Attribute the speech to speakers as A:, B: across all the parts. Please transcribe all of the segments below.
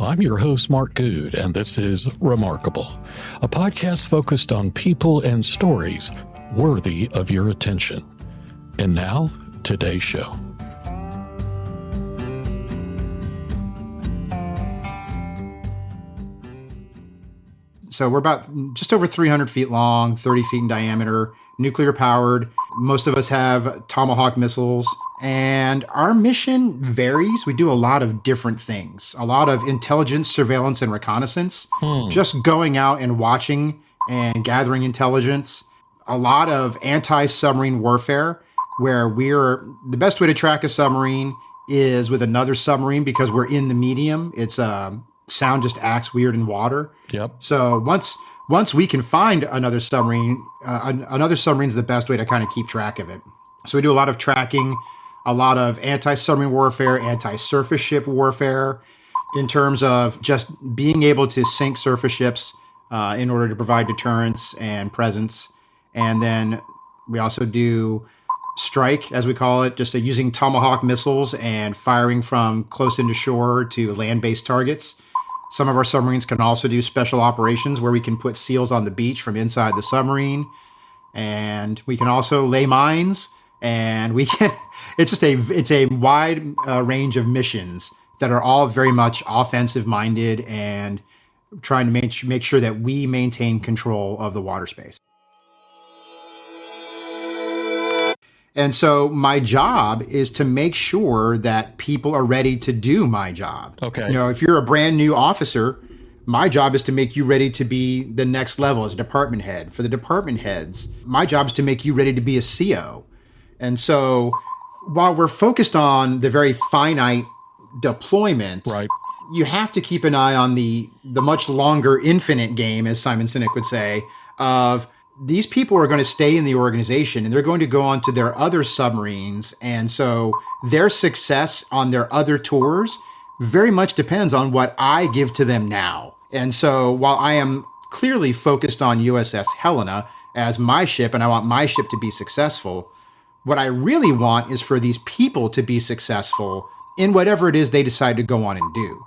A: I'm your host, Mark Good, and this is Remarkable, a podcast focused on people and stories worthy of your attention. And now, today's show.
B: So we're about just over 300 feet long, 30 feet in diameter, nuclear powered. Most of us have Tomahawk missiles, and our mission varies. We do a lot of different things, a lot of intelligence, surveillance, and reconnaissance, just going out and watching and gathering intelligence, a lot of anti-submarine warfare, where the best way to track a submarine is with another submarine because we're in the medium. It's sound just acts weird in water.
A: Yep.
B: So once we can find another submarine, another submarine's the best way to kind of keep track of it. So we do a lot of tracking, a lot of anti-submarine warfare, anti-surface ship warfare, in terms of just being able to sink surface ships in order to provide deterrence and presence. And then we also do strike, as we call it, just using Tomahawk missiles and firing from close into shore to land-based targets. Some of our submarines can also do special operations where we can put SEALs on the beach from inside the submarine. And we can also lay mines, and we can, it's a wide range of missions that are all very much offensive minded and trying to make sure that we maintain control of the water space. And so my job is to make sure that people are ready to do my job.
A: Okay.
B: You know, if you're a brand new officer, my job is to make you ready to be the next level as a department head. For the department heads, my job is to make you ready to be a CO. And so while we're focused on the very finite deployment,
A: right,
B: you have to keep an eye on the much longer infinite game, as Simon Sinek would say, of these people are going to stay in the organization and they're going to go on to their other submarines. And so their success on their other tours very much depends on what I give to them now. And so while I am clearly focused on USS Helena as my ship, and I want my ship to be successful, what I really want is for these people to be successful in whatever it is they decide to go on and do.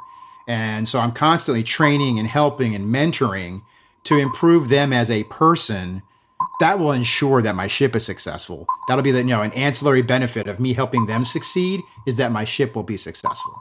B: And so I'm constantly training and helping and mentoring to improve them as a person. That will ensure that my ship is successful. That'll be an ancillary benefit of me helping them succeed, is that my ship will be successful.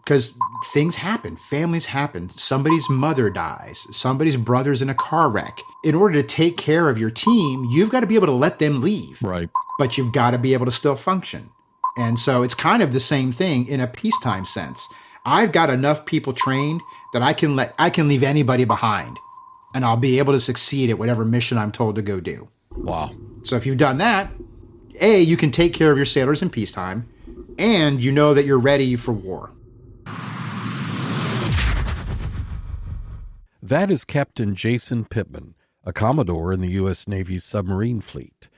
B: Because things happen, families happen, somebody's mother dies, somebody's brother's in a car wreck. In order to take care of your team, you've got to be able to let them leave.
A: Right.
B: But you've got to be able to still function. And so it's kind of the same thing in a peacetime sense. I've got enough people trained that I can leave anybody behind, and I'll be able to succeed at whatever mission I'm told to go do.
A: Wow.
B: So if you've done that, you can take care of your sailors in peacetime, and you know that you're ready for war.
A: That is Captain Jason Pittman, a Commodore in the U.S. Navy's submarine fleet.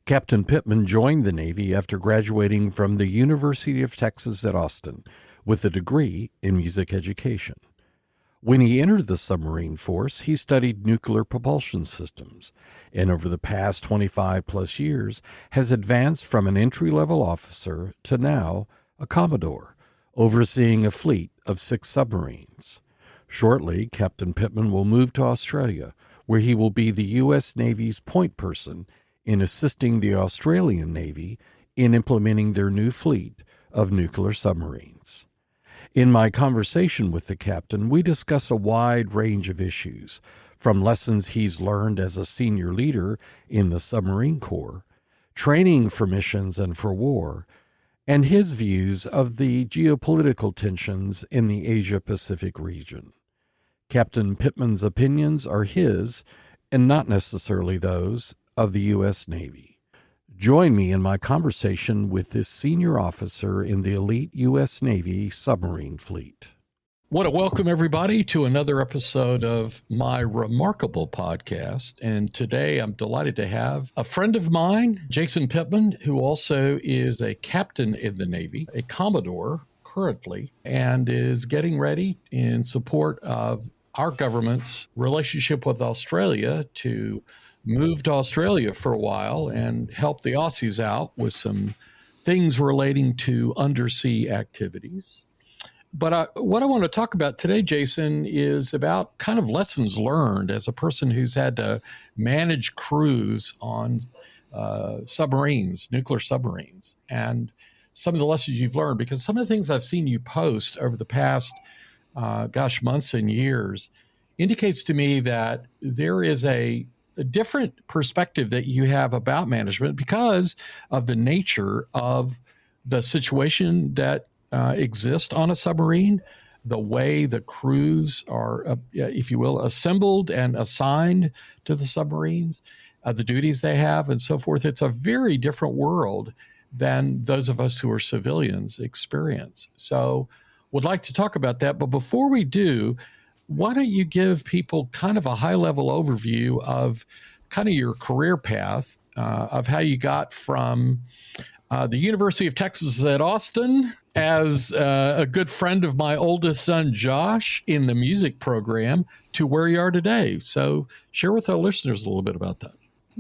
A: Captain Pittman joined the Navy after graduating from the University of Texas at Austin with a degree in music education. When he entered the submarine force, he studied nuclear propulsion systems, and over the past 25-plus years has advanced from an entry-level officer to now a Commodore, overseeing a fleet of 6 submarines. Shortly, Captain Pittman will move to Australia, where he will be the U.S. Navy's point person in assisting the Australian Navy in implementing their new fleet of nuclear submarines. In my conversation with the captain, we discuss a wide range of issues, from lessons he's learned as a senior leader in the submarine corps, training for missions and for war, and his views of the geopolitical tensions in the Asia-Pacific region. Captain Pittman's opinions are his, and not necessarily those of the U.S. Navy. Join me in my conversation with this senior officer in the elite U.S. Navy submarine fleet. I want to welcome everybody to another episode of my Remarkable podcast. And today I'm delighted to have a friend of mine, Jason Pittman, who also is a captain in the Navy, a Commodore currently, and is getting ready in support of our government's relationship with Australia to move to Australia for a while and help the Aussies out with some
C: things relating to undersea activities. But what I want to talk about today, Jason, is about kind of lessons learned as a person who's had to manage crews on submarines, nuclear submarines, and some of the lessons you've learned, because some of the things I've seen you post over the past, months and years indicates to me that there is a different perspective that you have about management because of the nature of the situation that exist on a submarine, the way the crews are, if you will, assembled and assigned to the submarines, the duties they have, and so forth. It's a very different world than those of us who are civilians experience. So would like to talk about that. But before we do, why don't you give people kind of a high-level overview of kind of your career path, of how you got from the University of Texas at Austin as a good friend of my oldest son, Josh, in the music program to where you are today. So share with our listeners a little bit about that.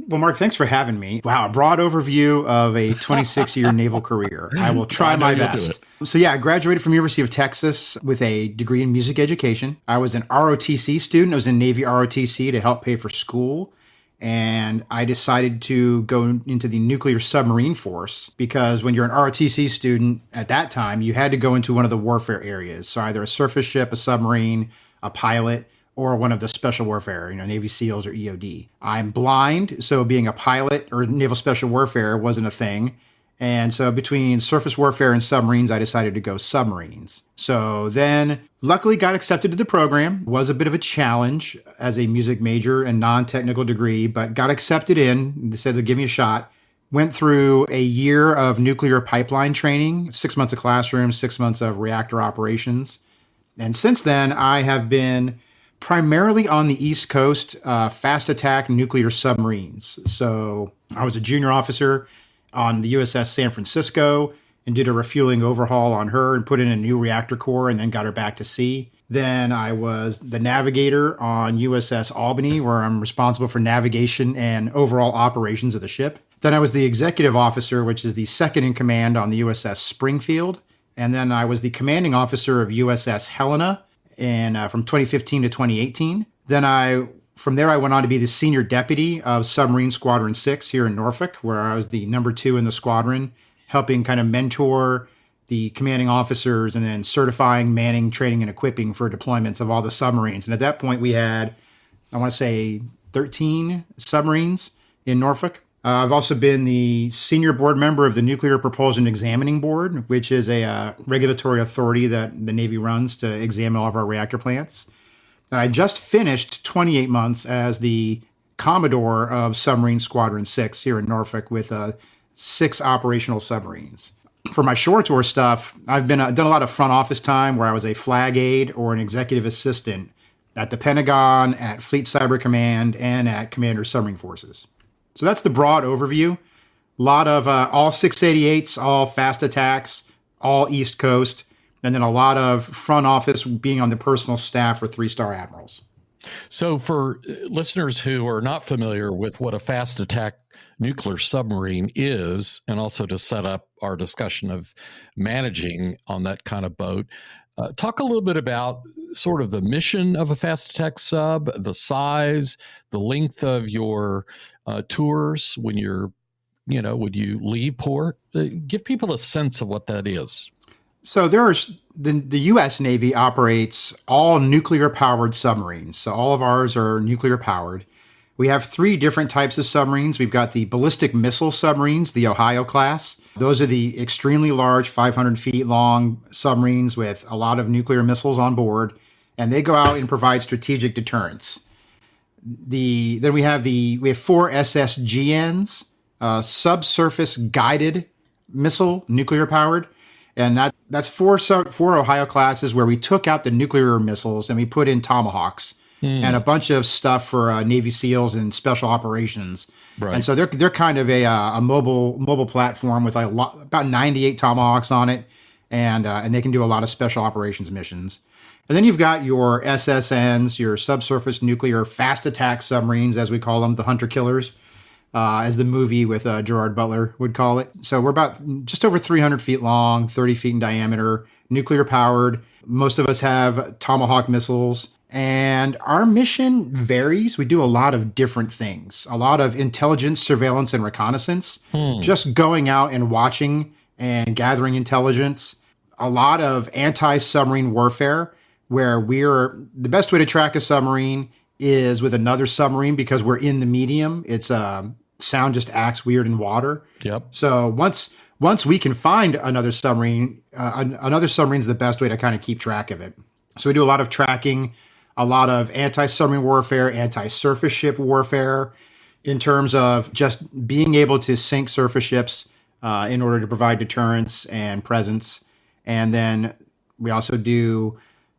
B: Well, Mark, thanks for having me. Wow, a broad overview of a 26-year naval career. I will try my best. So yeah, I graduated from University of Texas with a degree in music education. I was an ROTC student. I was in Navy ROTC to help pay for school. And I decided to go into the nuclear submarine force because when you're an ROTC student at that time, you had to go into one of the warfare areas. So either a surface ship, a submarine, a pilot, or one of the special warfare, Navy SEALs or EOD. I'm blind, so being a pilot or naval special warfare wasn't a thing. And so between surface warfare and submarines, I decided to go submarines. So then luckily got accepted to the program. Was a bit of a challenge as a music major and non-technical degree, but got accepted in. They said they'd give me a shot. Went through a year of nuclear pipeline training, 6 months of classroom, 6 months of reactor operations. And since then, I have been primarily on the East Coast, fast attack nuclear submarines. So I was a junior officer on the USS San Francisco and did a refueling overhaul on her and put in a new reactor core and then got her back to sea. Then I was the navigator on USS Albany, where I'm responsible for navigation and overall operations of the ship. Then I was the executive officer, which is the second in command on the USS Springfield. And then I was the commanding officer of USS Helena from 2015 to 2018. Then from there, I went on to be the senior deputy of Submarine Squadron 6 here in Norfolk, where I was the number 2 in the squadron, helping kind of mentor the commanding officers and then certifying, manning, training, and equipping for deployments of all the submarines. And at that point, we had, I want to say, 13 submarines in Norfolk. I've also been the senior board member of the Nuclear Propulsion Examining Board, which is a regulatory authority that the Navy runs to examine all of our reactor plants. And I just finished 28 months as the Commodore of Submarine Squadron 6 here in Norfolk with 6 operational submarines. For my shore tour stuff, I've done a lot of front office time where I was a flag aide or an executive assistant at the Pentagon, at Fleet Cyber Command, and at Commander Submarine Forces. So that's the broad overview. A lot of all 688s, all fast attacks, all East Coast, and then a lot of front office being on the personal staff for 3-star admirals.
C: So for listeners who are not familiar with what a fast attack nuclear submarine is, and also to set up our discussion of managing on that kind of boat, talk a little bit about sort of the mission of a fast attack sub, the size, the length of your tours when when you leave port. Give people a sense of what that is.
B: So the U.S. Navy operates all nuclear-powered submarines. So all of ours are nuclear-powered. We have 3 different types of submarines. We've got the ballistic missile submarines, the Ohio class. Those are the extremely large, 500 feet long submarines with a lot of nuclear missiles on board, and they go out and provide strategic deterrence. Then we have 4 SSGNs, subsurface guided missile, nuclear-powered. And that's 4 Ohio classes where we took out the nuclear missiles and we put in Tomahawks and a bunch of stuff for Navy SEALs and special operations. Right. And so they're kind of a mobile platform with about 98 Tomahawks on it, and they can do a lot of special operations missions. And then you've got your SSNs, your subsurface nuclear fast attack submarines, as we call them, the hunter killers. as the movie with Gerard Butler would call it. So we're about just over 300 feet long, 30 feet in diameter, nuclear powered. Most of us have Tomahawk missiles. And our mission varies. We do a lot of different things, a lot of intelligence, surveillance, and reconnaissance, just going out and watching and gathering intelligence, a lot of anti-submarine warfare, where the best way to track a submarine is with another submarine because we're in the medium. It's sound just acts weird in water.
C: Yep.
B: So once we can find another submarine, another submarine's the best way to kind of keep track of it. So we do a lot of tracking, a lot of anti-submarine warfare, anti-surface ship warfare, in terms of just being able to sink surface ships in order to provide deterrence and presence. And then we also do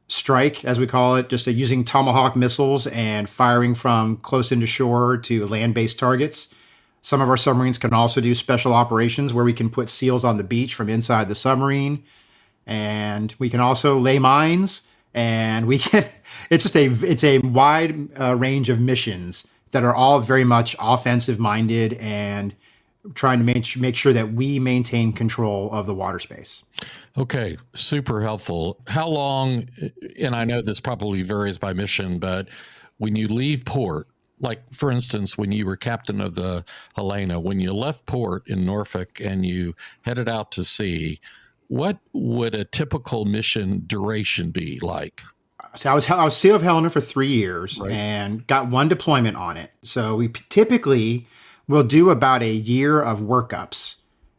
B: strike, as we call it, just using Tomahawk missiles and firing from close into shore to land-based targets. Some of our submarines can also do special operations where we can put SEALs on the beach from inside the submarine. And we can also lay mines. And we can, it's a wide range of missions that are all very much offensive minded and trying to make sure that we maintain control of the water space.
C: Okay, super helpful. How long, and I know this probably varies by mission, but when you leave port, like for instance, when you were captain of the Helena, when you left port in Norfolk and you headed out to sea, what would a typical mission duration be like?
B: So I was CO of Helena for 3 years, right, and got one deployment on it. So we typically will do about a year of workups.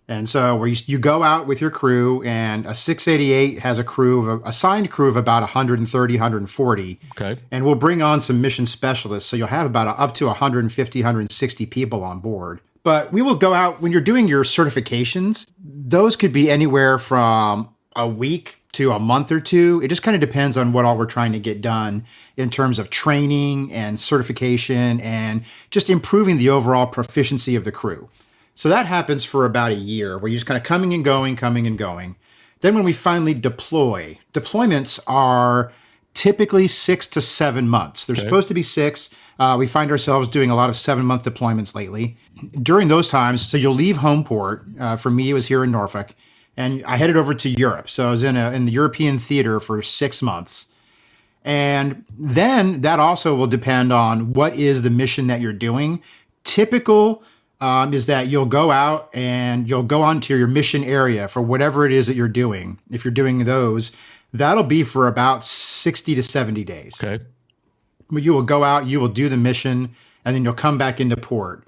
B: And so where you go out with your crew, and a 688 has a assigned crew of about 130, 140.
C: Okay.
B: And we'll bring on some mission specialists. So you'll have about up to 150, 160 people on board. But we will go out when you're doing your certifications. Those could be anywhere from a week to a month or two. It just kind of depends on what all we're trying to get done in terms of training and certification and just improving the overall proficiency of the crew. So that happens for about a year where you're just kind of coming and going. Then when we finally deploy, deployments are typically 6 to 7 months. They're supposed to be 6. We find ourselves doing a lot of 7-month deployments lately. During those times, so you'll leave home port. For me, it was here in Norfolk, and I headed over to Europe. So I was in the European theater for 6 months. And then that also will depend on what is the mission that you're doing. Typical is that you'll go out and you'll go on to your mission area for whatever it is that you're doing. If you're doing those, that'll be for about 60 to 70 days.
C: Okay.
B: You will go out, you will do the mission, and then you'll come back into port.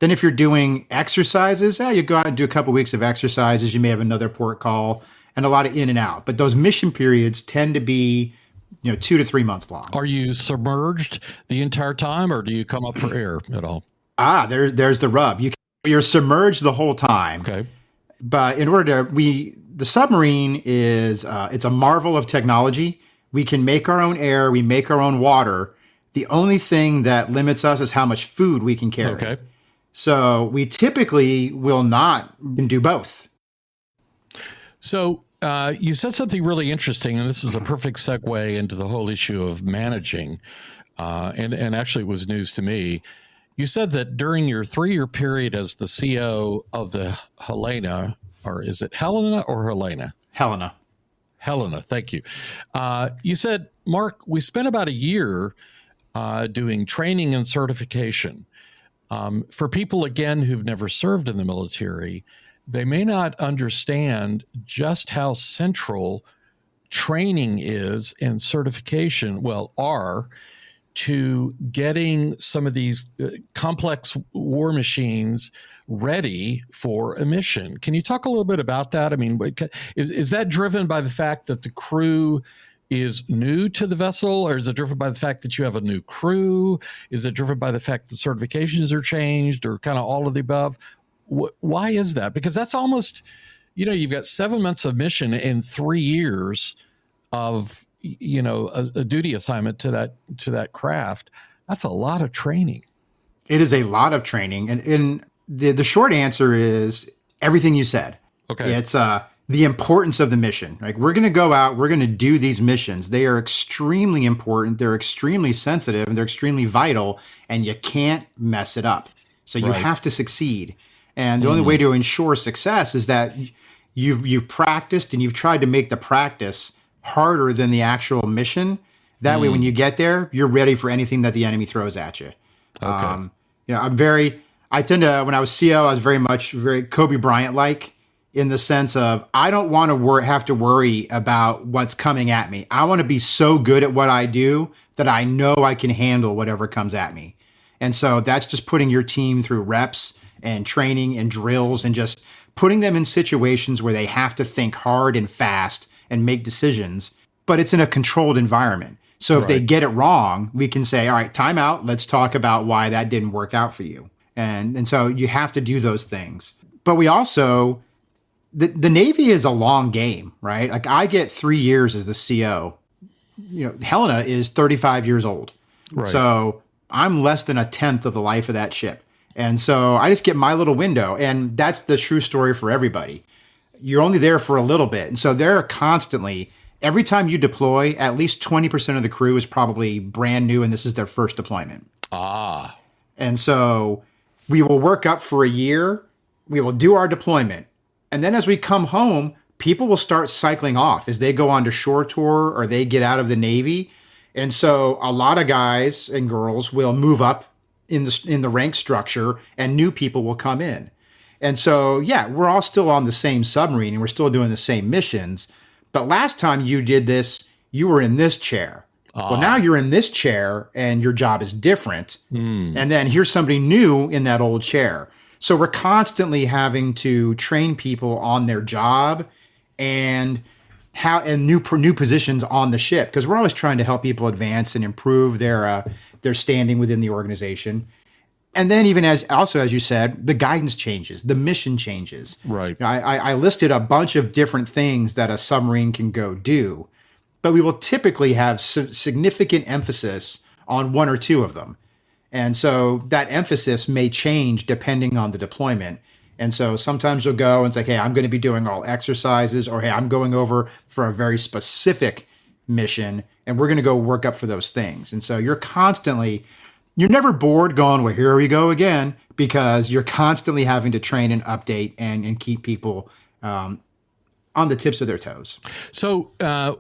B: Then if you're doing exercises, you go out and do a couple weeks of exercises. You may have another port call and a lot of in and out. But those mission periods tend to be 2 to 3 months long.
C: Are you submerged the entire time, or do you come up for air at all?
B: There's the rub. You're submerged the whole time.
C: Okay.
B: But in order to, the submarine is, it's a marvel of technology. We can make our own air. We make our own water. The only thing that limits us is how much food we can carry.
C: Okay.
B: So we typically will not do both.
C: So you said something really interesting, and this is a perfect segue into the whole issue of managing. And actually it was news to me. You said that during your 3-year period as the CO of the Helena, or is it Helena or Helena?
B: Helena,
C: thank you. You said, Mark, we spent about a year doing training and certification. For people, again, who've never served in the military, they may not understand just how central training is and certification, are, to getting some of these complex war machines ready for a mission. Can you talk a little bit about that? I mean, is that driven by the fact that the crew is new to the vessel, or is it driven by the fact that you have a new crew? Is it driven by the fact that certifications are changed, or kind of all of the above? Why is that? Because that's almost, you've got 7 months of mission and 3 years of a duty assignment to that craft. That's a lot of training.
B: It is a lot of training. And the short answer is everything you said.
C: Okay.
B: It's the importance of the mission. Like, we're going to go out, we're going to do these missions. They are extremely important. They're extremely sensitive, and they're extremely vital, and you can't mess it up. So you
C: Right.
B: have to succeed. And the only way to ensure success is that you've practiced and you've tried to make the practice harder than the actual mission. That way, when you get there, you're ready for anything that the enemy throws at you.
C: Okay.
B: I tend to, when I was CO, I was very Kobe Bryant like, in the sense of I don't want to have to worry about what's coming at me. I want to be so good at what I do that I know I can handle whatever comes at me. And so that's just putting your team through reps and training and drills and just putting them in situations where they have to think hard and fast and make decisions, but it's in a controlled environment. So if they get it wrong, we can say, all right, time out. Let's talk about why that didn't work out for you. And so you have to do those things. But we also, the Navy is a long game, right? Like I get 3 years as the CO. Helena is 35 years old.
C: Right.
B: So I'm less than a tenth of the life of that ship. And so I just get my little window. And that's the true story for everybody. You're only there for a little bit. And so they're constantly, every time you deploy, at least 20% of the crew is probably brand new and this is their first deployment.
C: Ah.
B: And so we will work up for a year. We will do our deployment. And then as we come home, people will start cycling off as they go on to shore tour or they get out of the Navy. And so a lot of guys and girls will move up in the rank structure and new people will come in. And so, yeah, we're all still on the same submarine and we're still doing the same missions. But last time you did this, you were in this chair. Well, now you're in this chair and your job is different. And then here's somebody new in that old chair. So we're constantly having to train people on their job and new positions on the ship, because we're always trying to help people advance and improve their standing within the organization. And then even as you said, the guidance changes, the mission changes.
C: Right.
B: I listed a bunch of different things that a submarine can go do, but we will typically have significant emphasis on one or two of them. And so that emphasis may change depending on the deployment. And so sometimes you'll go and say, hey, I'm going to be doing all exercises, or hey, I'm going over for a very specific mission and we're going to go work up for those things. And so you're never bored going, well, here we go again, because you're constantly having to train and update and keep people on the tips of their toes.
C: So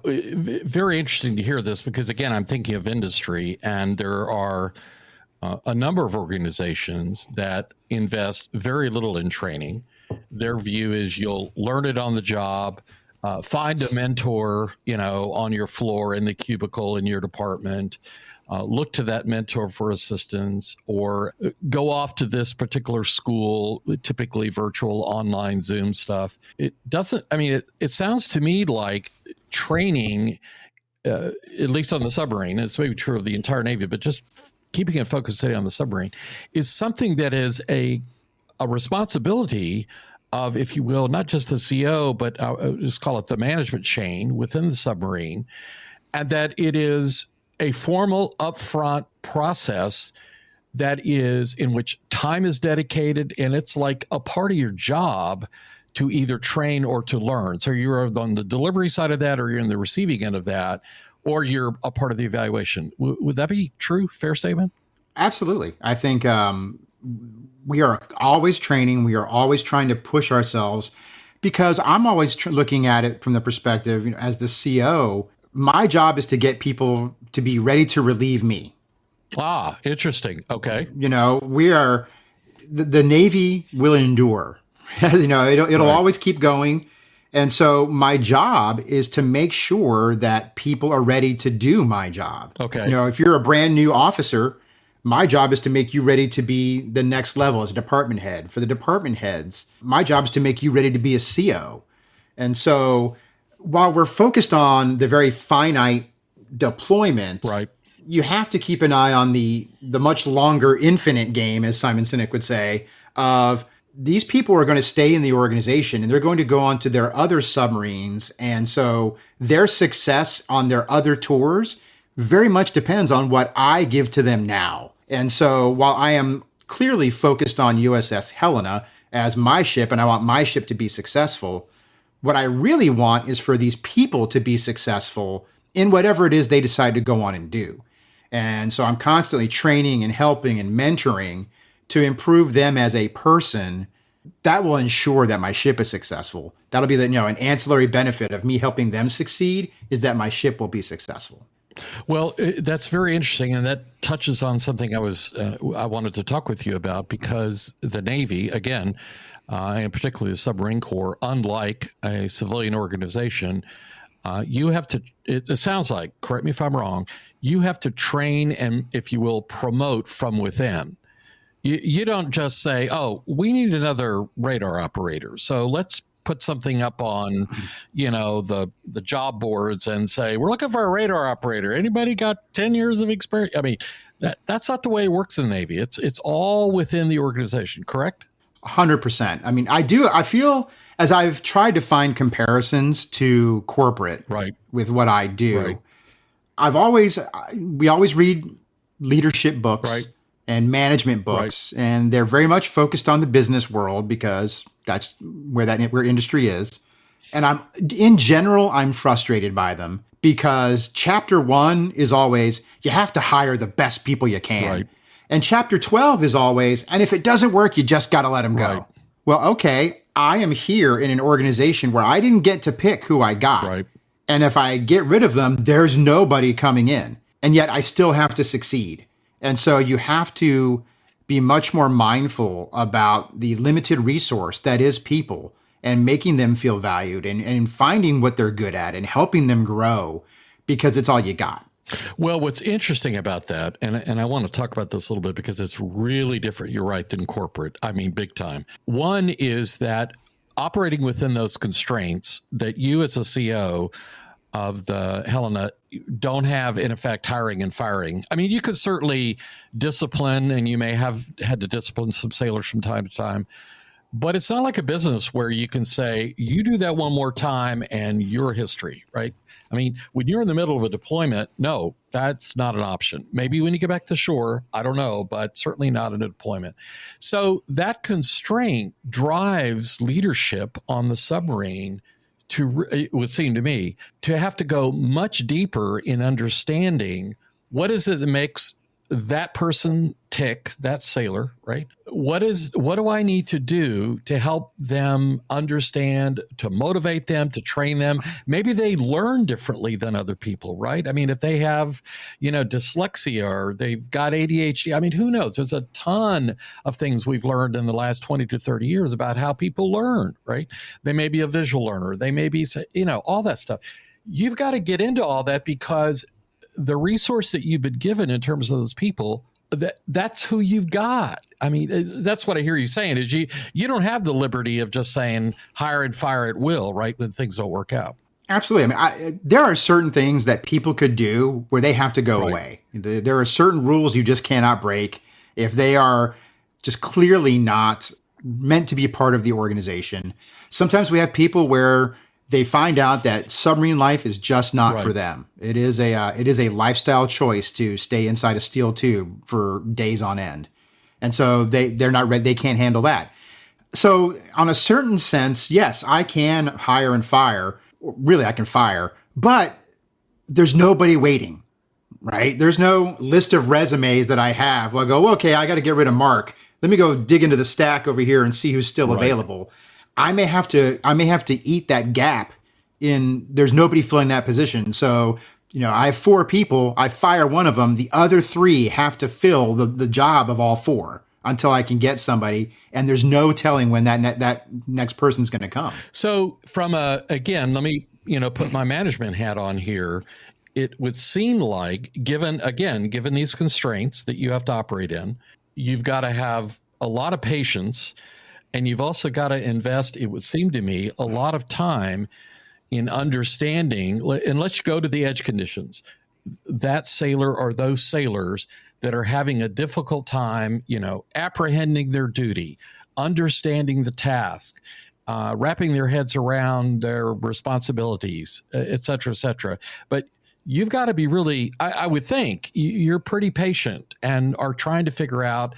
C: very interesting to hear this, because again, I'm thinking of industry, and there are a number of organizations that invest very little in training. Their view is you'll learn it on the job, find a mentor, on your floor, in the cubicle, in your department, look to that mentor for assistance, or go off to this particular school, typically virtual, online, Zoom stuff. It doesn't, it sounds to me like training, at least on the submarine, it's maybe true of the entire Navy, but just keeping it focused today on the submarine, is something that is a responsibility of, if you will, not just the CO, but I'll just call it the management chain within the submarine, and that it is a formal upfront process that is in which time is dedicated, and it's like a part of your job to either train or to learn. So you're on the delivery side of that, or you're in the receiving end of that, or you're a part of the evaluation. Would that be true? Fair statement?
B: Absolutely. I think we are always training. We are always trying to push ourselves, because I'm always looking at it from the perspective, as the CO, my job is to get people to be ready to relieve me.
C: Ah, interesting. Okay.
B: We are, the Navy will endure. It'll always keep going. And so my job is to make sure that people are ready to do my job.
C: Okay.
B: If you're a brand new officer, my job is to make you ready to be the next level as a department head. For the department heads, my job is to make you ready to be a CO. And so while we're focused on the very finite deployment,
C: right,
B: you have to keep an eye on the much longer infinite game, as Simon Sinek would say, of these people are going to stay in the organization and they're going to go on to their other submarines. And so their success on their other tours very much depends on what I give to them now. And so while I am clearly focused on USS Helena as my ship, and I want my ship to be successful, what I really want is for these people to be successful in whatever it is they decide to go on and do. And so I'm constantly training and helping and mentoring to improve them as a person, that will ensure that my ship is successful. That'll be an ancillary benefit of me helping them succeed, is that my ship will be successful.
C: Well, that's very interesting, and that touches on something I wanted to talk with you about, because the Navy, again, and particularly the Submarine Corps, unlike a civilian organization, you have to, it sounds like, correct me if I'm wrong, you have to train and, if you will, promote from within. You don't just say, oh, we need another radar operator, so let's put something up on, the job boards and say, we're looking for a radar operator. Anybody got 10 years of experience? I mean, that's not the way it works in the Navy. It's all within the organization, correct?
B: 100%. I mean, I feel, as I've tried to find comparisons to corporate with what I do, we always read leadership books and management books, and they're very much focused on the business world because that's where industry is. And I'm frustrated by them because chapter 1 is always, you have to hire the best people you can. Right. And chapter 12 is always, and if it doesn't work, you just got to let them go. Right. Well, okay, I am here in an organization where I didn't get to pick who I got. Right. And if I get rid of them, there's nobody coming in. And yet I still have to succeed. And so you have to be much more mindful about the limited resource that is people, and making them feel valued and finding what they're good at and helping them grow, because it's all you got.
C: Well, what's interesting about that, and I want to talk about this a little bit because it's really different, you're right, than corporate. I mean, big time. One is that operating within those constraints that you as a CO of the Helena don't have, in effect, hiring and firing. I mean, you could certainly discipline, and you may have had to discipline some sailors from time to time, but it's not like a business where you can say, you do that one more time and you're history, right? I mean, when you're in the middle of a deployment, no, that's not an option. Maybe when you get back to shore, I don't know, but certainly not in a deployment. So that constraint drives leadership on the submarine to, it would seem to me, to have to go much deeper in understanding what is it that makes that person tick, that sailor, right? What do I need to do to help them understand, to motivate them, to train them? Maybe they learn differently than other people, right? I mean, if they have, dyslexia, or they've got ADHD, I mean, who knows? There's a ton of things we've learned in the last 20 to 30 years about how people learn, right? They may be a visual learner. They may be, all that stuff. You've got to get into all that, because the resource that you've been given in terms of those people, that's who you've got. I mean, that's what I hear you saying, is you don't have the liberty of just saying hire and fire at will, right, when things don't work out.
B: Absolutely. I mean, there are certain things that people could do where they have to go away. There are certain rules you just cannot break if they are just clearly not meant to be a part of the organization. Sometimes we have people where they find out that submarine life is just not for them. It is a lifestyle choice to stay inside a steel tube for days on end. And so they're not ready. They can't handle that. So on a certain sense, yes, I can hire and fire. Really, I can fire, but there's nobody waiting, right? There's no list of resumes that I have. Well, I go, okay, I got to get rid of Mark. Let me go dig into the stack over here and see who's still available. I may have to eat that gap in there's nobody filling that position. So, I have 4 people, I fire one of them, the other 3 have to fill the job of all 4 until I can get somebody. And there's no telling when that next person's going to come. So
C: again, let me, put my management hat on here. It would seem like, given these constraints that you have to operate in, you've got to have a lot of patience. And you've also got to invest, it would seem to me, a lot of time in understanding, and let's go to the edge conditions, that sailor or those sailors that are having a difficult time, apprehending their duty, understanding the task, wrapping their heads around their responsibilities, et cetera, et cetera. But you've got to be really, I would think, you're pretty patient and are trying to figure out,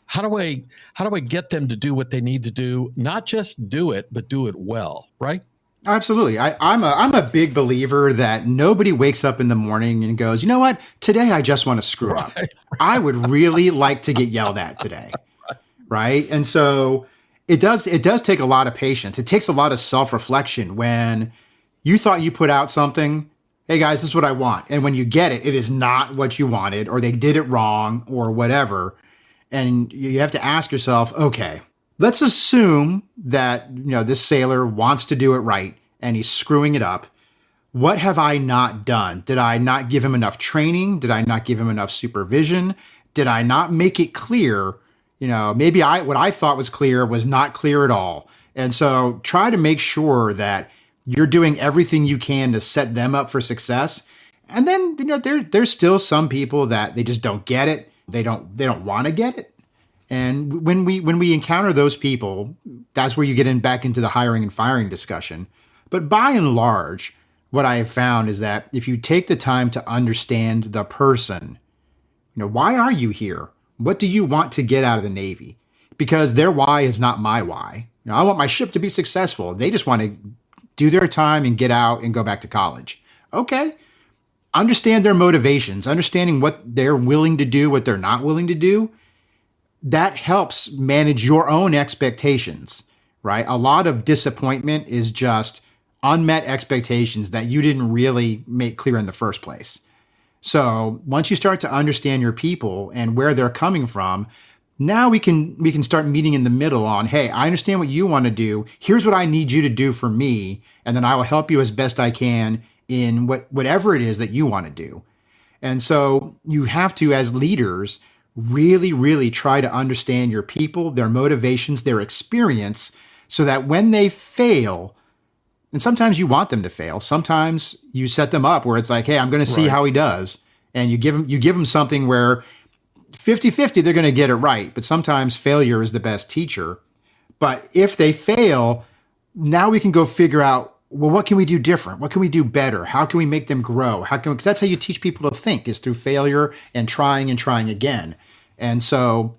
C: how do I get them to do what they need to do? Not just do it, but do it well, right?
B: Absolutely. I'm a big believer that nobody wakes up in the morning and goes, you know what? Today I just want to screw up. I would really like to get yelled at today. right? And so it does take a lot of patience. It takes a lot of self-reflection when you thought you put out something, hey guys, this is what I want. And when you get it, it is not what you wanted, or they did it wrong or whatever. And you have to ask yourself, okay, let's assume that, this sailor wants to do it right and he's screwing it up. What have I not done? Did I not give him enough training? Did I not give him enough supervision? Did I not make it clear? Maybe what I thought was clear was not clear at all. And so try to make sure that you're doing everything you can to set them up for success. And then, there's still some people that they just don't get it. They don't want to get it. And when we encounter those people, that's where you get back into the hiring and firing discussion. But by and large, what I have found is that if you take the time to understand the person, why are you here? What do you want to get out of the Navy? Because their why is not my why. I want my ship to be successful. They just want to do their time and get out and go back to college. Okay. Understand their motivations, understanding what they're willing to do, what they're not willing to do. That helps manage your own expectations, right? A lot of disappointment is just unmet expectations that you didn't really make clear in the first place. So once you start to understand your people and where they're coming from, now we can start meeting in the middle on, hey, I understand what you want to do. Here's what I need you to do for me. And then I will help you as best I can in whatever it is that you want to do. And so you have to, as leaders, really, really try to understand your people, their motivations, their experience, so that when they fail, and sometimes you want them to fail, sometimes you set them up where it's like, hey, I'm going to see how he does. And you give them something where 50-50, they're going to get it right. But sometimes failure is the best teacher. But if they fail, now we can go figure out, well, what can we do different? What can we do better? How can we make them grow? Because that's how you teach people to think, is through failure and trying again. And so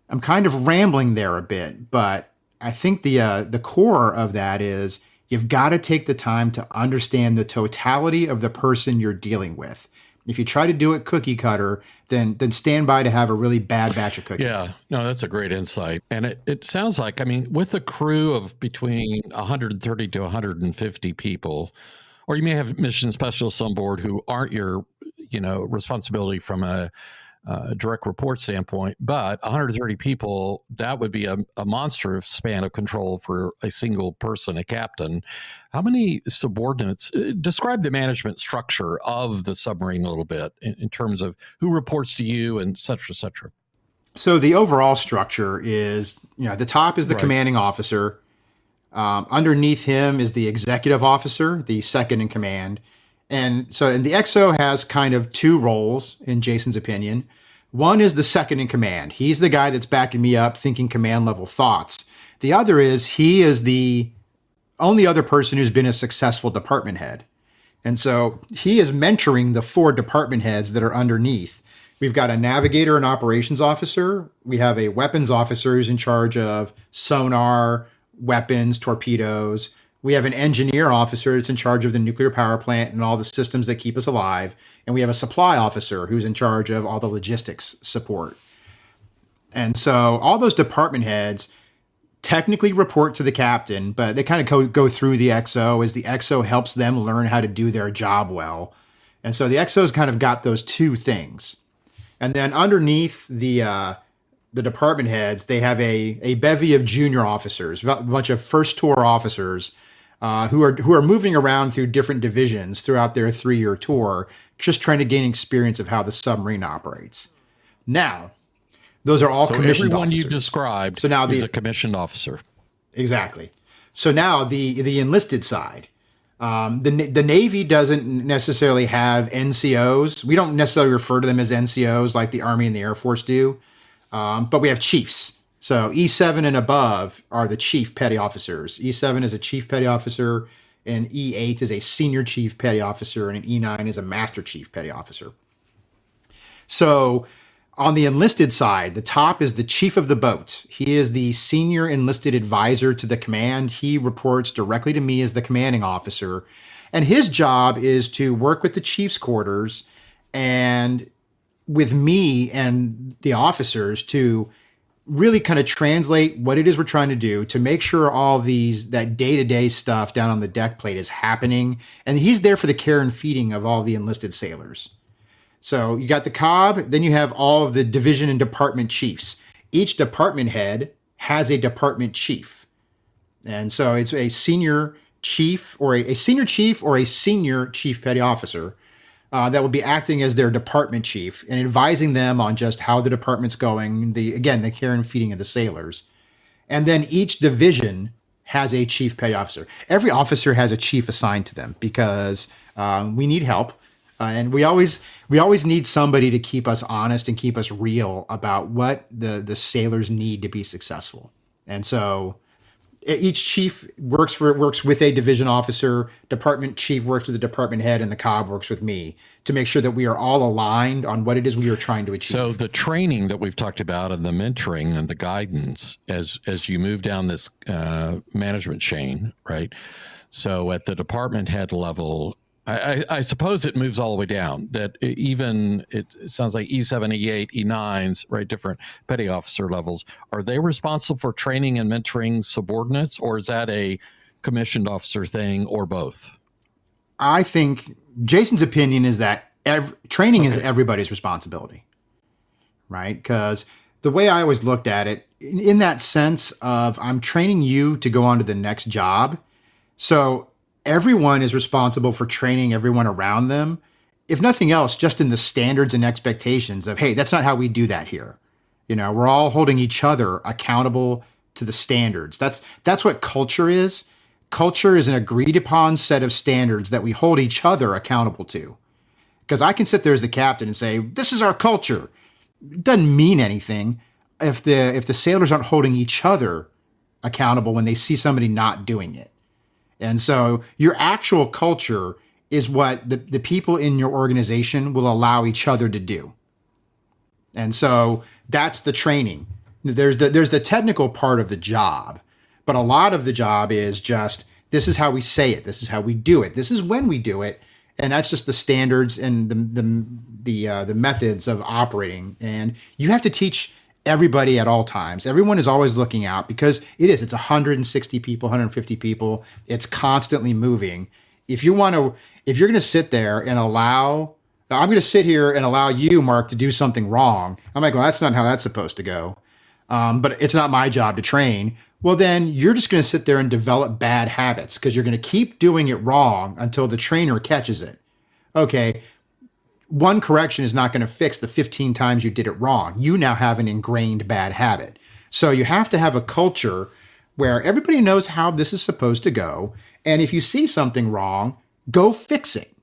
B: I'm kind of rambling there a bit, but I think the core of that is you've got to take the time to understand the totality of the person you're dealing with. If you try to do it cookie cutter, then stand by to have a really bad batch of cookies.
C: Yeah, no, that's a great insight. And it sounds like, with a crew of between 130 to 150 people, or you may have mission specialists on board who aren't your, responsibility from a direct report standpoint, but 130 people, that would be a monstrous span of control for a single person, a captain. How many subordinates? Describe the management structure of the submarine a little bit in terms of who reports to you and et cetera, et cetera.
B: So the overall structure is, at the top is the commanding officer. Underneath him is the executive officer, the second in command. And the XO has kind of two roles, in Jason's opinion. One is the second in command. He's the guy that's backing me up, thinking command level thoughts. The other is he is the only other person who's been a successful department head. And so he is mentoring the 4 department heads that are underneath. We've got a navigator and operations officer. We have a weapons officer who's in charge of sonar, weapons, torpedoes. We have an engineer officer that's in charge of the nuclear power plant and all the systems that keep us alive. And we have a supply officer who's in charge of all the logistics support. And so all those department heads technically report to the captain, but they kind of go through the XO as the XO helps them learn how to do their job well. And so the XO's kind of got those two things. And then underneath the department heads, they have a bevy of junior officers, a bunch of first tour officers who are moving around through different divisions throughout their 3-year tour, just trying to gain experience of how the submarine operates. Now, those are all commissioned
C: everyone
B: officers.
C: you described is a commissioned officer.
B: Exactly. So now the enlisted side. The Navy doesn't necessarily have NCOs. We don't necessarily refer to them as NCOs like the Army and the Air Force do, but we have chiefs. So E7 and above are the chief petty officers. E7 is a chief petty officer, and E8 is a senior chief petty officer, and an E9 is a master chief petty officer. So on the enlisted side, the top is the chief of the boat. He is the senior enlisted advisor to the command. He reports directly to me as the commanding officer. And his job is to work with the chief's quarters and with me and the officers to really kind of translate what it is we're trying to do to make sure all of that day-to-day stuff down on the deck plate is happening. And he's there for the care and feeding of all the enlisted sailors. So you got the COB, then you have all of the division and department chiefs. Each department head has a department chief. And so it's a senior chief or a senior chief or a senior chief petty officer that will be acting as their department chief and advising them on just how the department's going, the care and feeding of the sailors. And then each division has a chief petty officer. Every officer has a chief assigned to them because we need help. And we always need somebody to keep us honest and keep us real about what the sailors need to be successful. And so each chief works with a division officer, department chief works with the department head, and the COB works with me to make sure that we are all aligned on what it is we are trying to achieve.
C: So the training that we've talked about and the mentoring and the guidance as you move down this management chain, right? So at the department head level, I suppose it moves all the way down. That even it sounds like E7, E8, E9s, right? Different petty officer levels. Are they responsible for training and mentoring subordinates, or is that a commissioned officer thing, or both?
B: I think Jason's opinion is that training is everybody's responsibility, right? Because the way I always looked at it, in that sense of I'm training you to go on to the next job, so everyone is responsible for training everyone around them. If nothing else, just in the standards and expectations of, hey, that's not how we do that here. We're all holding each other accountable to the standards. That's what culture is. Culture is an agreed upon set of standards that we hold each other accountable to. Because I can sit there as the captain and say, this is our culture. It doesn't mean anything if the sailors aren't holding each other accountable when they see somebody not doing it. And so your actual culture is what the people in your organization will allow each other to do. And so that's the training. There's the technical part of the job, but a lot of the job is just, this is how we say it. This is how we do it. This is when we do it. And that's just the standards and the methods of operating. And you have to teach everybody at all times. Everyone is always looking out because it's 160 people, 150 people. It's constantly moving. If you're going to sit there and I'm going to sit here and allow you, Mark, to do something wrong. I'm like, well, that's not how that's supposed to go. But it's not my job to train. Well, then you're just going to sit there and develop bad habits because you're going to keep doing it wrong until the trainer catches it. Okay. One correction is not going to fix the 15 times you did it wrong. You now have an ingrained bad habit. So you have to have a culture where everybody knows how this is supposed to go. And if you see something wrong, go fix it.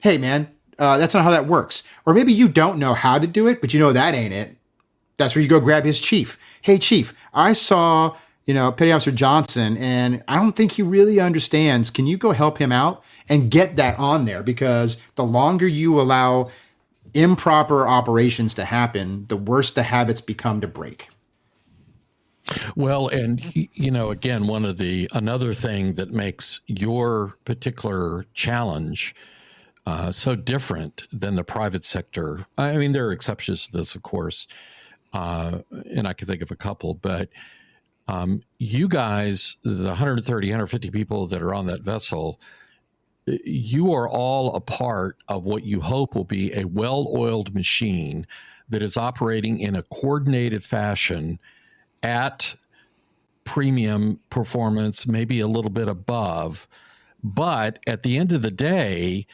B: Hey, man, that's not how that works. Or maybe you don't know how to do it, but that ain't it. That's where you go grab his chief. Hey, chief, I saw, Petty Officer Johnson, and I don't think he really understands. Can you go help him out? And get that on there, because the longer you allow improper operations to happen, the worse the habits become to break.
C: Well, and again, another thing that makes your particular challenge so different than the private sector. I mean, there are exceptions to this, of course, and I can think of a couple, but you guys, the 130, 150 people that are on that vessel, you are all a part of what you hope will be a well-oiled machine that is operating in a coordinated fashion at premium performance, maybe a little bit above. But at the end of the day,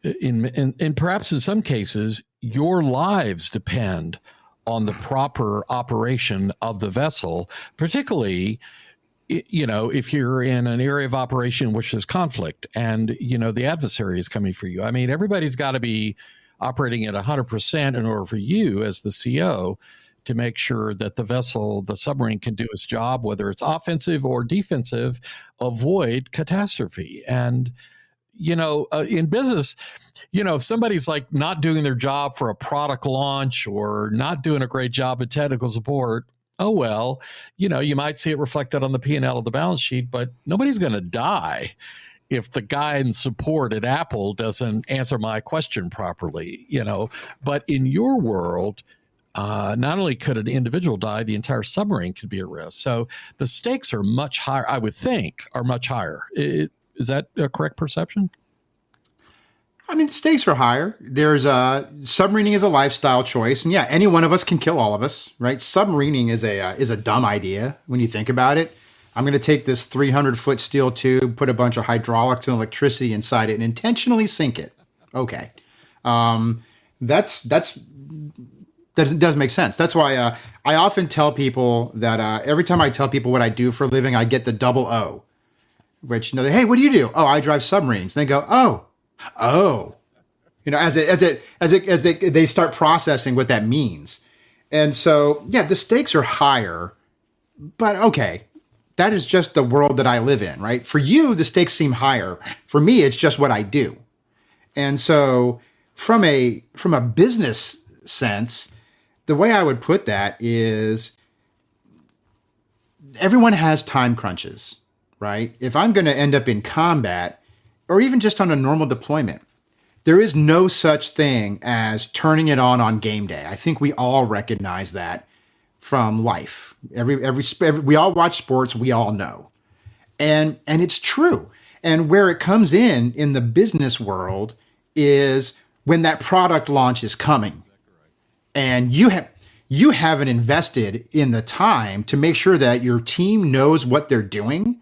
C: in perhaps in some cases, your lives depend on the proper operation of the vessel, particularly if you're in an area of operation in which there's conflict and, the adversary is coming for you. I mean, everybody's got to be operating at 100% in order for you as the CO to make sure that the submarine can do its job, whether it's offensive or defensive, avoid catastrophe. And, in business, if somebody's like not doing their job for a product launch or not doing a great job at technical support, oh, well, you might see it reflected on the P&L of the balance sheet, but nobody's going to die if the guy in support at Apple doesn't answer my question properly, But in your world, not only could an individual die, the entire submarine could be at risk. So the stakes are much higher, I would think, are much higher. Is that a correct perception?
B: I mean, the stakes are higher. There's submarining is a lifestyle choice, and yeah, any one of us can kill all of us, right? Submarining is a dumb idea when you think about it. I'm going to take this 300-foot steel tube, put a bunch of hydraulics and electricity inside it, and intentionally sink it. Okay, that does make sense. That's why I often tell people that every time I tell people what I do for a living, I get the double O, which hey, what do you do? Oh, I drive submarines. And they go, oh, as they start processing what that means, and so yeah, the stakes are higher, but okay. That is just the world that I live in, right? For you, the stakes seem higher. For me, it's just what I do. And so from a business sense, the way I would put that is everyone has time crunches, right? If I'm going to end up in combat or even just on a normal deployment, there is no such thing as turning it on game day. I think we all recognize that from life. We all watch sports, we all know. And it's true. And where it comes in the business world is when that product launch is coming. And you haven't invested in the time to make sure that your team knows what they're doing.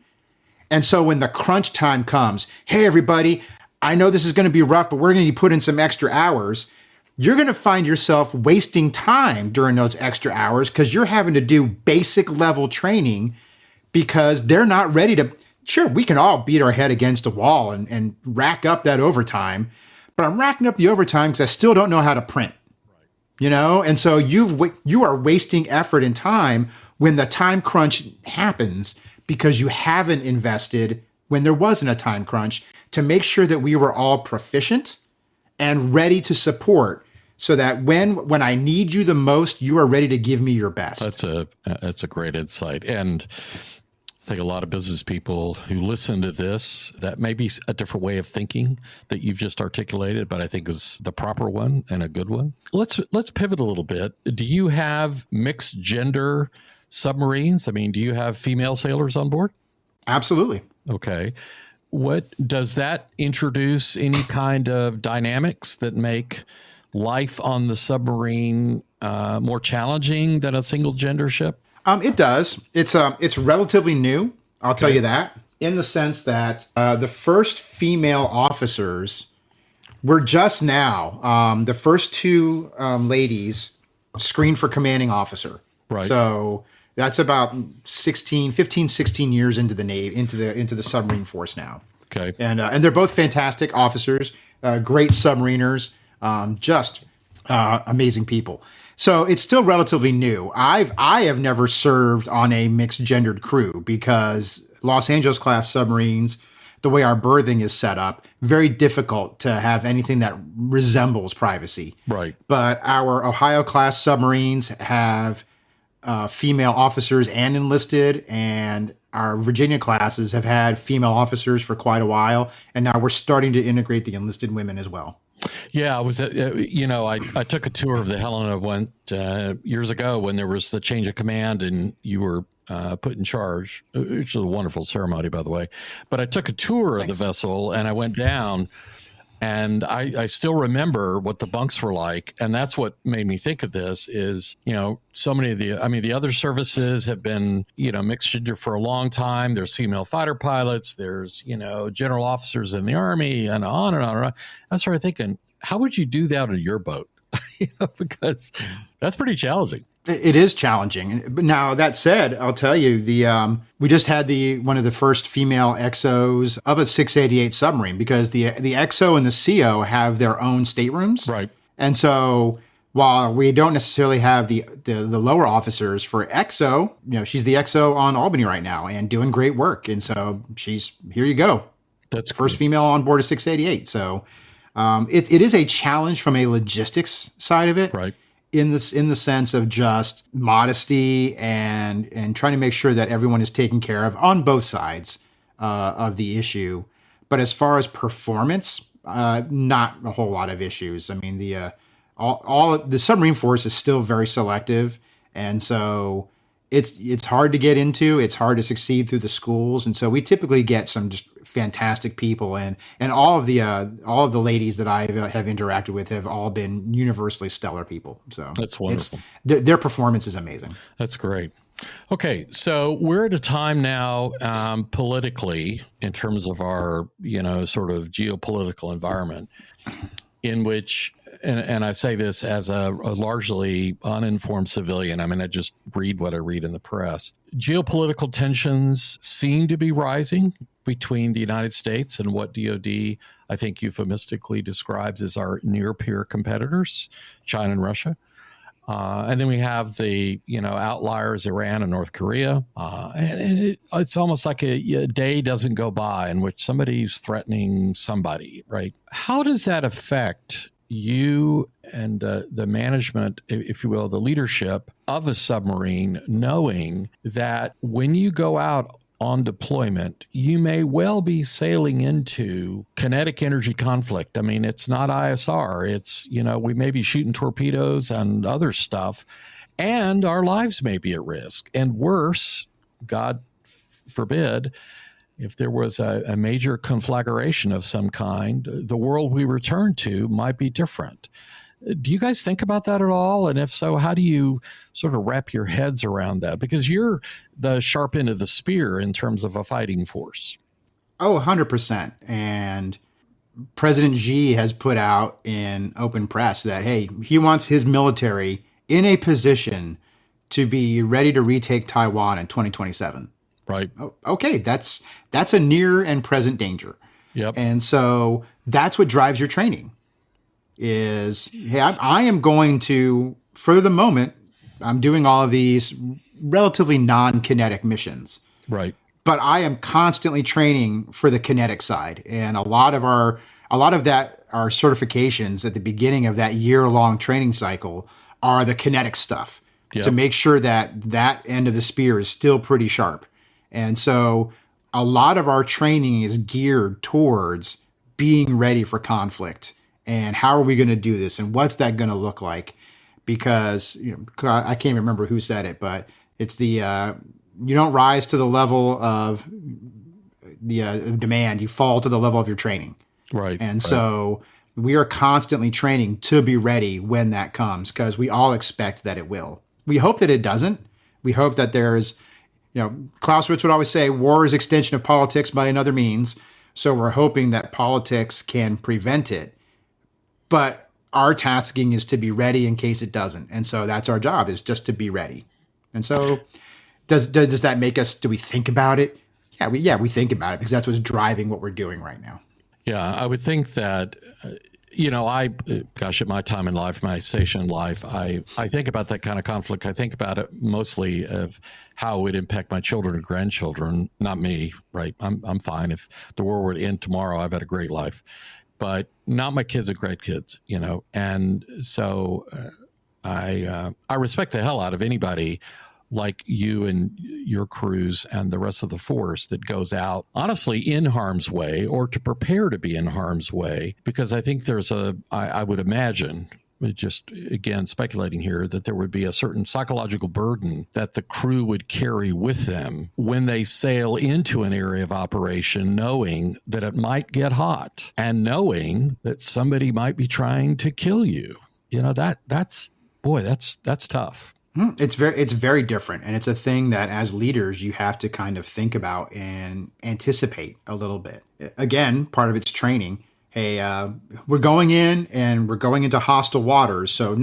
B: And so when the crunch time comes, hey everybody, I know this is going to be rough, but we're going to put in some extra hours. You're going to find yourself wasting time during those extra hours because you're having to do basic level training because they're not ready to. Sure, we can all beat our head against a wall and rack up that overtime, but I'm racking up the overtime because I still don't know how to print, And so you are wasting effort and time when the time crunch happens because you haven't invested when there wasn't a time crunch to make sure that we were all proficient and ready to support so that when I need you the most, you are ready to give me your best.
C: That's a great insight. And I think a lot of business people who listen to this, that may be a different way of thinking that you've just articulated, but I think is the proper one and a good one. Let's pivot a little bit. Do you have mixed gender submarines? I mean, do you have female sailors on board?
B: Absolutely.
C: Okay. What does that introduce any kind of dynamics that make life on the submarine more challenging than a single gender ship?
B: It does. It's relatively new. I'll tell you that, in the sense that the first female officers were just now. The first two ladies screened for commanding officer.
C: Right.
B: So that's about 15, 16 years into the Navy, into the submarine force now.
C: Okay. And
B: they're both fantastic officers, great submariners, just amazing people. So it's still relatively new. I have never served on a mixed gendered crew because Los Angeles class submarines, the way our berthing is set up, very difficult to have anything that resembles privacy.
C: Right.
B: But our Ohio class submarines have female officers and enlisted, and our Virginia classes have had female officers for quite a while, and now we're starting to integrate the enlisted women as well.
C: Yeah, I was. I took a tour of the Helena went years ago when there was the change of command and you were put in charge, which was a wonderful ceremony, by the way. But I took a tour of the vessel and I went down. And I still remember what the bunks were like. And that's what made me think of this is, so many of the other services have been, mixed gender for a long time. There's female fighter pilots. There's, general officers in the Army and on and on and on. I started thinking, how would you do that on your boat? Because that's pretty challenging.
B: It is challenging. But now that said, I'll tell you we just had one of the first female XOs of a 688 submarine because the XO and the CO have their own staterooms.
C: Right.
B: And so while we don't necessarily have the lower officers for XO, she's the XO on Albany right now and doing great work. And so here you go.
C: That's
B: first female on board a 688. So it is a challenge from a logistics side of it.
C: Right.
B: In the sense of just modesty and trying to make sure that everyone is taken care of on both sides of the issue. But as far as performance, not a whole lot of issues. I mean, all the submarine force is still very selective, and so it's hard to get into. It's hard to succeed through the schools, and so we typically get some just fantastic people, and all of the ladies that I have interacted with have all been universally stellar people. So
C: that's wonderful.
B: Their performance is amazing.
C: That's great. Okay, so we're at a time now politically, in terms of our sort of geopolitical environment, in which, and I say this as a largely uninformed civilian. I mean, I just read what I read in the press. Geopolitical tensions seem to be rising between the United States and what DoD, I think, euphemistically describes as our near-peer competitors, China and Russia. And then we have the, outliers, Iran and North Korea. And it's almost like a day doesn't go by in which somebody's threatening somebody, right? How does that affect you and the management, if you will, the leadership of a submarine, knowing that when you go out on deployment, you may well be sailing into kinetic energy conflict? I mean, it's not ISR. It's, we may be shooting torpedoes and other stuff, and our lives may be at risk. And worse, God forbid, if there was a major conflagration of some kind, the world we return to might be different. Do you guys think about that at all? And if so, how do you sort of wrap your heads around that? Because you're the sharp end of the spear in terms of a fighting force.
B: Oh, 100%. And President Xi has put out in open press that, hey, he wants his military in a position to be ready to retake Taiwan in 2027.
C: Right.
B: Okay, that's a near and present danger.
C: Yep.
B: And so that's what drives your training. Is, hey, I am going to, for the moment, I'm doing all of these relatively non-kinetic missions.
C: Right.
B: But I am constantly training for the kinetic side. And a lot of our certifications at the beginning of that year-long training cycle are the kinetic stuff. Yep. To make sure that end of the spear is still pretty sharp. And so a lot of our training is geared towards being ready for conflict. And how are we going to do this? And what's that going to look like? Because I can't remember who said it, but it's the you don't rise to the level of the demand. You fall to the level of your training.
C: Right.
B: And so we are constantly training to be ready when that comes, because we all expect that it will. We hope that it doesn't. We hope that there's, Clausewitz would always say, war is extension of politics by another means. So we're hoping that politics can prevent it. But our tasking is to be ready in case it doesn't. And so that's our job, is just to be ready. And so does that make us, do we think about it? Yeah, we think about it, because that's what's driving what we're doing right now.
C: Yeah, I would think that, at my time in life, my station in life, I think about that kind of conflict. I think about it mostly of how it would impact my children and grandchildren, not me, right? I'm fine. If the war were to end tomorrow, I've had a great life. But not my kids and grandkids, and so I respect the hell out of anybody like you and your crews and the rest of the force that goes out, honestly, in harm's way or to prepare to be in harm's way, because I think there's I would imagine, just again speculating here, that there would be a certain psychological burden that the crew would carry with them when they sail into an area of operation, knowing that it might get hot and knowing that somebody might be trying to kill you. That's tough.
B: It's very different. And it's a thing that as leaders, you have to kind of think about and anticipate a little bit. Again, part of it's training. Hey, we're going in and we're going into hostile waters. So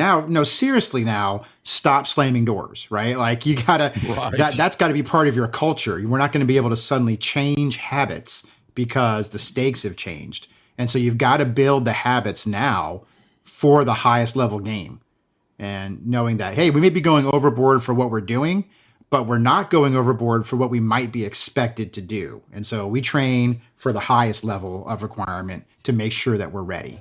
B: seriously now, stop slamming doors, right? Like you gotta, right. That's gotta be part of your culture. We're not going to be able to suddenly change habits because the stakes have changed. And so you've got to build the habits now for the highest level game. And knowing that, hey, we may be going overboard for what we're doing, but we're not going overboard for what we might be expected to do. And so we train for the highest level of requirement to make sure that we're ready.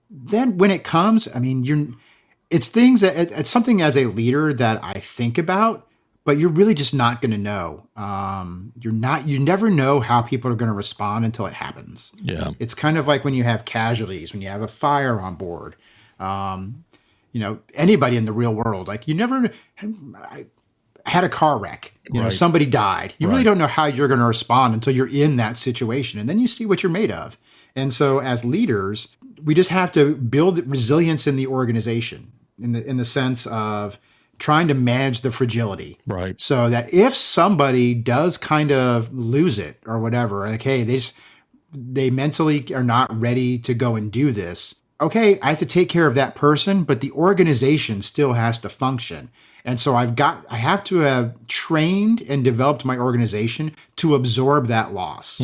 B: Then when it comes, it's things that it's something as a leader that I think about, but you're really just not going to know. You never know how people are going to respond until it happens.
C: Yeah.
B: It's kind of like when you have casualties, when you have a fire on board. anybody in the real world. Like you never had a car wreck,
C: Right.
B: somebody died. You really
C: Right.
B: don't know how you're going to respond until you're in that situation. And then you see what you're made of. And so as leaders, we just have to build resilience in the organization in the sense of trying to manage the fragility.
C: Right.
B: So that if somebody does kind of lose it or whatever, like, hey, they mentally are not ready to go and do this. Okay, I have to take care of that person, but the organization still has to function. And so I have to have trained and developed my organization to absorb that loss.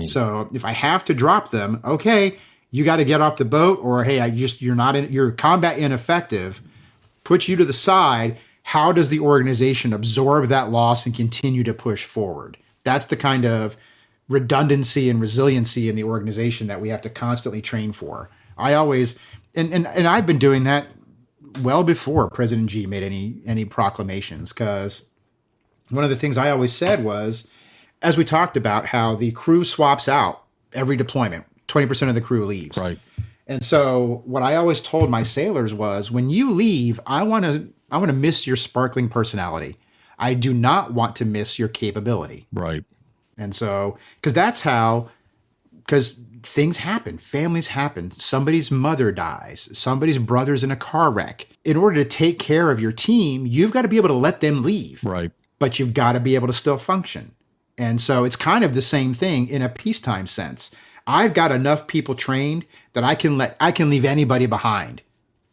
B: So if I have to drop them, okay, you got to get off the boat, or hey, you're combat ineffective, put you to the side. How does the organization absorb that loss and continue to push forward? That's the kind of redundancy and resiliency in the organization that we have to constantly train for. I always, and I've been doing that well before President Xi made any proclamations, because one of the things I always said was, as we talked about how the crew swaps out every deployment, 20% of the crew leaves.
C: Right.
B: And so what I always told my sailors was, when you leave, I want to miss your sparkling personality. I do not want to miss your capability.
C: Right.
B: And so, because things happen, families happen, somebody's mother dies, somebody's brother's in a car wreck. In order to take care of your team, you've got to be able to let them leave,
C: Right.
B: but you've got to be able to still function. And so it's kind of the same thing in a peacetime sense. I've got enough people trained that I can leave anybody behind,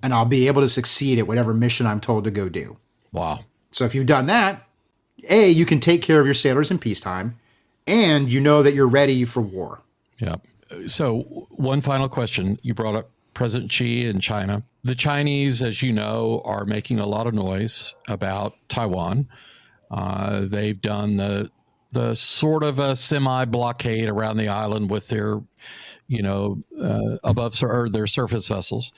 B: and I'll be able to succeed at whatever mission I'm told to go do.
C: Wow.
B: So if you've done that, you can take care of your sailors in peacetime, and you know that you're ready for war.
C: Yeah. So one final question. You brought up President Xi in China. The Chinese, as you know, are making a lot of noise about Taiwan. They've done the sort of a semi-blockade around the island with their, their surface vessels.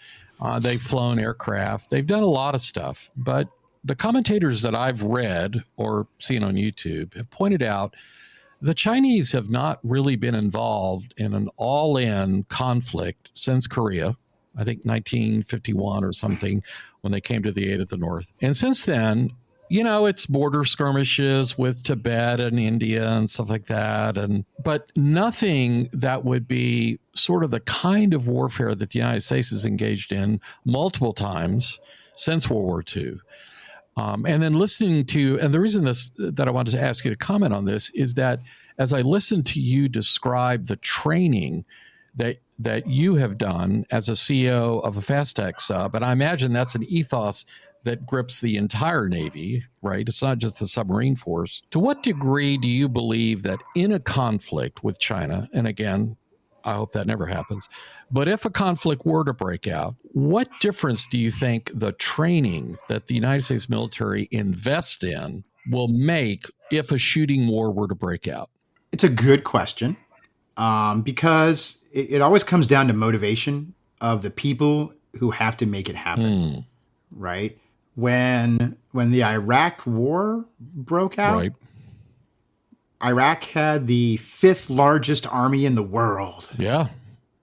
C: They've flown aircraft. They've done a lot of stuff. But the commentators that I've read or seen on YouTube have pointed out the Chinese have not really been involved in an all-in conflict since Korea, I think 1951 or something, when they came to the aid of the North. And since then, it's border skirmishes with Tibet and India and stuff like that. But nothing that would be sort of the kind of warfare that the United States has engaged in multiple times since World War II. And then listening to, and the reason that I wanted to ask you to comment on this is that as I listened to you describe the training that you have done as a CEO of a fast-act sub, and I imagine that's an ethos that grips the entire Navy, right? It's not just the submarine force. To what degree do you believe that in a conflict with China, and again, I hope that never happens, but if a conflict were to break out, what difference do you think the training that the United States military invests in will make if a shooting war were to break out?
B: It's a good question, because it always comes down to motivation of the people who have to make it happen, right? When the Iraq war broke out,
C: Right.
B: Iraq had the 5th largest army in the world.
C: Yeah.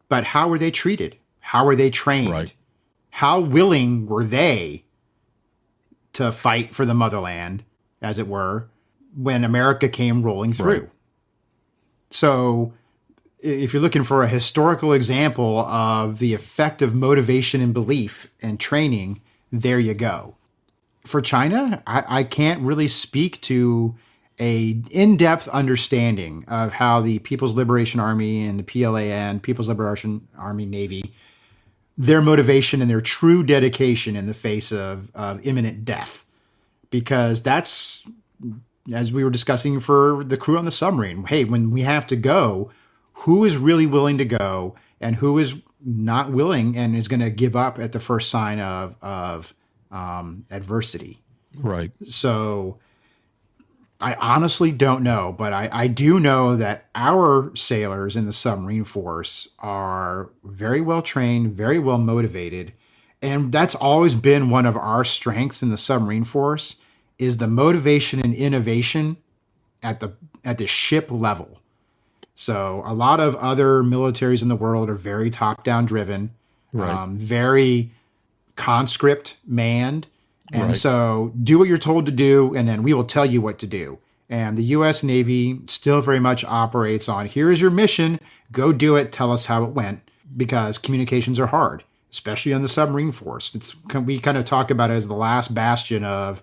B: But how were they treated? How were they trained?
C: Right.
B: How willing were they to fight for the motherland, as it were, when America came rolling through?
C: Right.
B: So if you're looking for a historical example of the effect of motivation and belief and training, there you go. For China, I can't really speak to a in-depth understanding of how the People's Liberation Army and the PLAN, People's Liberation Army Navy, their motivation and their true dedication in the face of imminent death. Because that's, as we were discussing for the crew on the submarine, hey, when we have to go, who is really willing to go and who is not willing and is going to give up at the first sign of adversity?
C: Right.
B: So I honestly don't know, but I do know that our sailors in the submarine force are very well trained, very well motivated. And that's always been one of our strengths in the submarine force, is the motivation and innovation at the ship level. So a lot of other militaries in the world are very top-down driven,
C: Right.
B: very conscript manned. And
C: Right.
B: so do what you're told to do, and then we will tell you what to do. And the U.S. Navy still very much operates on, here is your mission, go do it, tell us how it went, because communications are hard, especially on the submarine force. We kind of talk about it as the last bastion of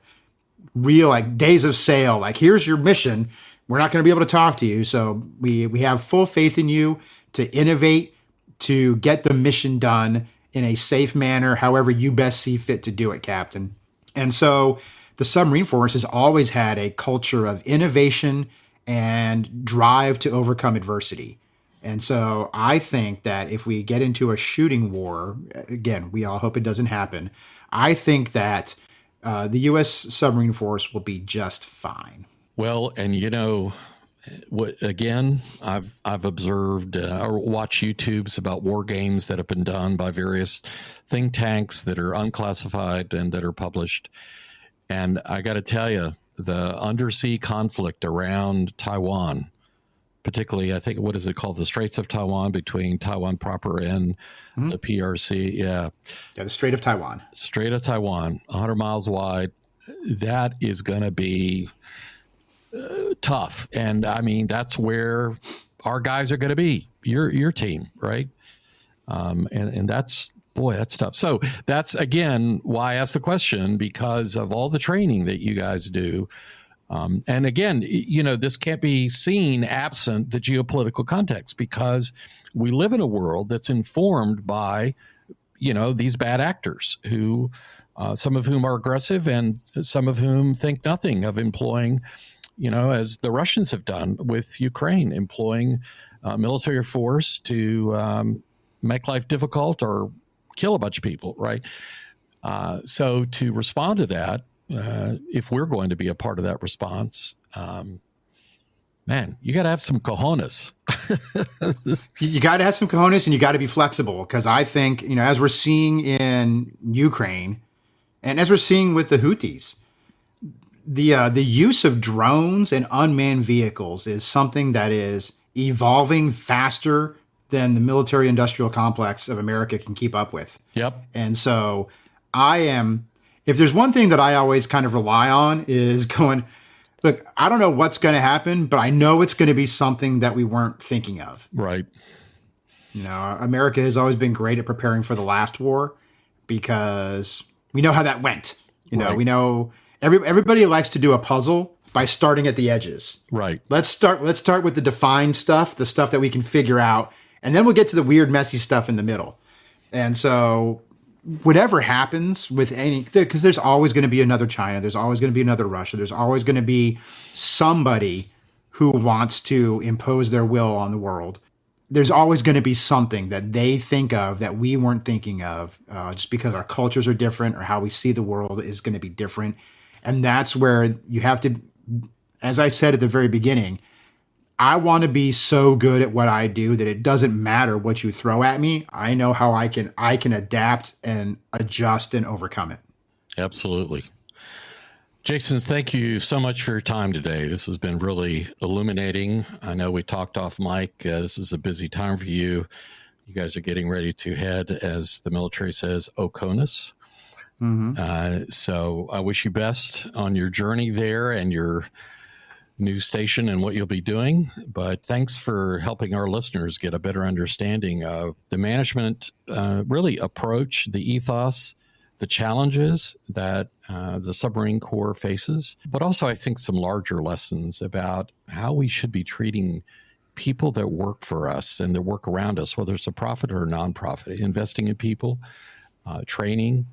B: real, like, days of sail. Like, here's your mission. We're not going to be able to talk to you. So we have full faith in you to innovate, to get the mission done in a safe manner, however you best see fit to do it, Captain. And so the submarine force has always had a culture of innovation and drive to overcome adversity. And so I think that if we get into a shooting war, again, we all hope it doesn't happen, I think that the U.S. submarine force will be just fine.
C: Well, and again, I've observed or watched YouTubes about war games that have been done by various think tanks that are unclassified and that are published. And I got to tell you, the undersea conflict around Taiwan, particularly, I think, what is it called? The Straits of Taiwan, between Taiwan proper and the PRC. Yeah,
B: the Strait of Taiwan.
C: Strait of Taiwan, 100 miles wide. That is going to be tough. And I mean, that's where our guys are going to be, your team, right? And that's, boy, that's tough. So that's, again, why I asked the question, because of all the training that you guys do. And again, this can't be seen absent the geopolitical context, because we live in a world that's informed by, these bad actors who, some of whom are aggressive and some of whom think nothing of employing, as the Russians have done with Ukraine, employing military force to make life difficult or kill a bunch of people, right? So to respond to that, if we're going to be a part of that response, man, you got to have some cojones.
B: You got to have some cojones, and you got to be flexible, because I think, as we're seeing in Ukraine and as we're seeing with the Houthis, the use of drones and unmanned vehicles is something that is evolving faster than the military industrial complex of America can keep up with.
C: Yep.
B: And so if there's one thing that I always kind of rely on, is going, look, I don't know what's going to happen, but I know it's going to be something that we weren't thinking of.
C: Right.
B: America has always been great at preparing for the last war, because we know how that went.
C: Right.
B: We know everybody likes to do a puzzle by starting at the edges.
C: Right.
B: Let's start with the defined stuff, the stuff that we can figure out, and then we'll get to the weird, messy stuff in the middle. And so whatever happens with because there's always going to be another China, there's always going to be another Russia, there's always going to be somebody who wants to impose their will on the world. There's always going to be something that they think of that we weren't thinking of, just because our cultures are different, or how we see the world is going to be different. And that's where you have to, as I said at the very beginning, I want to be so good at what I do that it doesn't matter what you throw at me. I know how I can adapt and adjust and overcome it.
C: Absolutely. Jason, thank you so much for your time today. This has been really illuminating. I know we talked off mic. This is a busy time for you. You guys are getting ready to head, as the military says, Oconus. Mm-hmm. So I wish you best on your journey there and your new station and what you'll be doing. But thanks for helping our listeners get a better understanding of the management really approach, the ethos, the challenges that the submarine corps faces, but also I think some larger lessons about how we should be treating people that work for us and that work around us, whether it's a profit or a nonprofit, investing in people, training,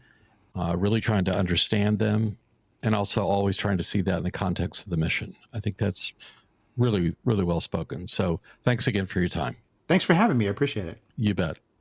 C: really trying to understand them, and also always trying to see that in the context of the mission. I think that's really, really well spoken. So thanks again for your time.
B: Thanks for having me. I appreciate it.
C: You bet.